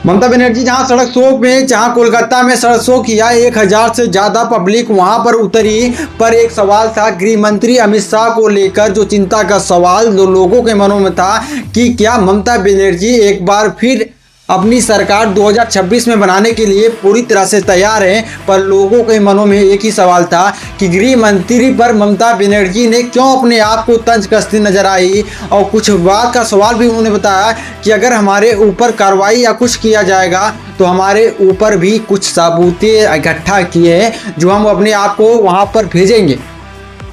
ममता बनर्जी जहां सड़क शो में जहां कोलकाता में सड़क शो किया 1000 से ज्यादा पब्लिक वहां पर उतरी, पर एक सवाल था गृह मंत्री अमित शाह को लेकर, जो चिंता का सवाल जो लोगों के मनों में था कि क्या ममता बनर्जी एक बार फिर अपनी सरकार 2026 में बनाने के लिए पूरी तरह से तैयार हैं। पर लोगों के मनों में एक ही सवाल था कि गृह मंत्री पर ममता बनर्जी ने क्यों अपने आप को तंज कसती नजर आई, और कुछ बात का सवाल भी उन्होंने बताया कि अगर हमारे ऊपर कार्रवाई या कुछ किया जाएगा तो हमारे ऊपर भी कुछ सबूतें इकट्ठा किए हैं जो हम अपने आप को वहां पर भेजेंगे।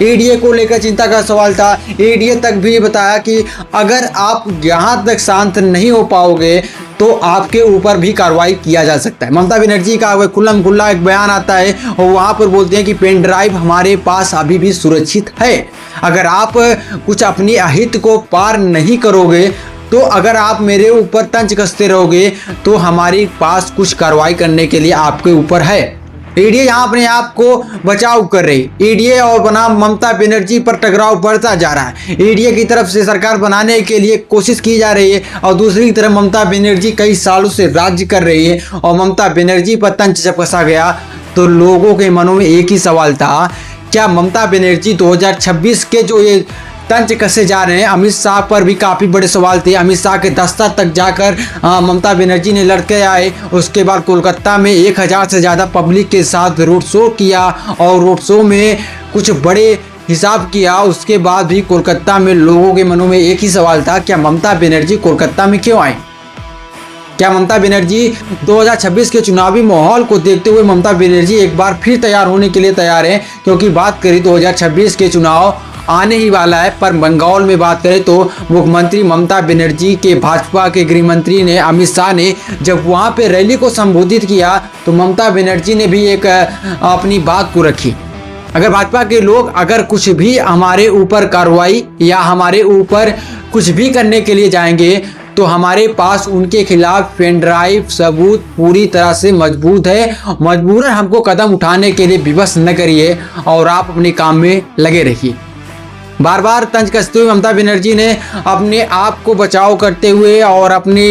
एडीए को लेकर चिंता का सवाल था। एडीए तक भी बताया कि अगर आप यहाँ तक शांत नहीं हो पाओगे तो आपके ऊपर भी कार्रवाई किया जा सकता है। ममता बनर्जी का वह खुल्लम खुल्ला एक बयान आता है और वहाँ पर बोलते हैं कि पेन ड्राइव हमारे पास अभी भी सुरक्षित है। अगर आप कुछ अपनी अहित को पार नहीं करोगे, तो अगर आप मेरे ऊपर तंज कसते रहोगे तो हमारे पास कुछ कार्रवाई करने के लिए आपके ऊपर है। एडीए यहाँ अपने आप को बचाव कर रही, एडीए और बनाम ममता बनर्जी पर टकराव बढ़ता जा रहा है। एडीए की तरफ से सरकार बनाने के लिए कोशिश की जा रही है और दूसरी तरफ ममता बनर्जी कई सालों से राज्य कर रही है और ममता बनर्जी पर तंज जब कसा गया तो लोगों के मनों में एक ही सवाल था, क्या ममता बनर्जी 2026 के जो ये तंज कसे जा रहे हैं, अमित शाह पर भी काफ़ी बड़े सवाल थे। अमित शाह के दफ्तर तक जाकर ममता बनर्जी ने लड़के आए। उसके बाद कोलकाता में 1000 से ज़्यादा पब्लिक के साथ रोड शो किया और रोड शो में कुछ बड़े हिसाब किया। उसके बाद भी कोलकाता में लोगों के मनों में एक ही सवाल था, क्या ममता बनर्जी कोलकाता में क्यों आए? क्या ममता बनर्जी 2026 के चुनावी माहौल को देखते हुए ममता बनर्जी एक बार फिर तैयार होने के लिए तैयार है? क्योंकि बात करें 2026 के चुनाव आने ही वाला है, पर बंगाल में बात करें तो मुख्यमंत्री ममता बनर्जी के भाजपा के गृह मंत्री ने अमित शाह ने जब वहां पे रैली को संबोधित किया तो ममता बनर्जी ने भी एक अपनी बात को रखी। अगर भाजपा के लोग अगर कुछ भी हमारे ऊपर कार्रवाई या हमारे ऊपर कुछ भी करने के लिए जाएंगे तो हमारे पास उनके खिलाफ पेन ड्राइव सबूत पूरी तरह से मजबूत है। मजबूरन हमको कदम उठाने के लिए विवश न करिए और आप अपने काम में लगे रहिए। बार बार तंज कसते हुए ममता बनर्जी ने अपने आप को बचाव करते हुए और अपनी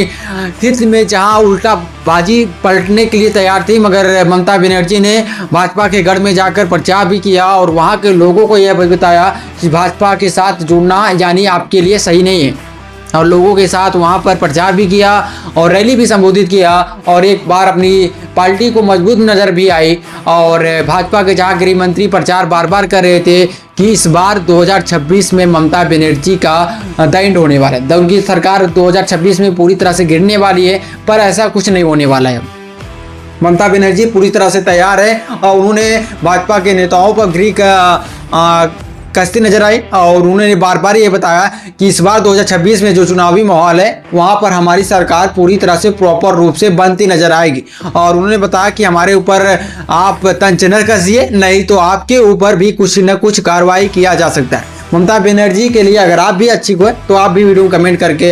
हित में जहां उल्टा बाजी पलटने के लिए तैयार थी, मगर ममता बनर्जी ने भाजपा के गढ़ में जाकर प्रचार भी किया और वहां के लोगों को यह बताया कि भाजपा के साथ जुड़ना यानी आपके लिए सही नहीं है, और लोगों के साथ वहां पर प्रचार भी किया और रैली भी संबोधित किया और एक बार अपनी पार्टी को मजबूत नज़र भी आई। और भाजपा के जहां गृह मंत्री प्रचार बार बार कर रहे थे कि इस बार 2026 में ममता बनर्जी का दैंड होने वाला है, उनकी सरकार 2026 में पूरी तरह से गिरने वाली है, पर ऐसा कुछ नहीं होने वाला है। ममता बनर्जी पूरी तरह से तैयार है और उन्होंने भाजपा के नेताओं पर गृह कसती नजर आई और उन्होंने बार बार ये बताया कि इस बार 2026 में जो चुनावी माहौल है वहां पर हमारी सरकार पूरी तरह से प्रॉपर रूप से बनती नजर आएगी। और उन्होंने बताया कि हमारे ऊपर आप तंज न कसिए, नहीं तो आपके ऊपर भी कुछ न कुछ कार्रवाई किया जा सकता है। ममता बनर्जी के लिए अगर आप भी अच्छी हो तो आप भी वीडियो कमेंट करके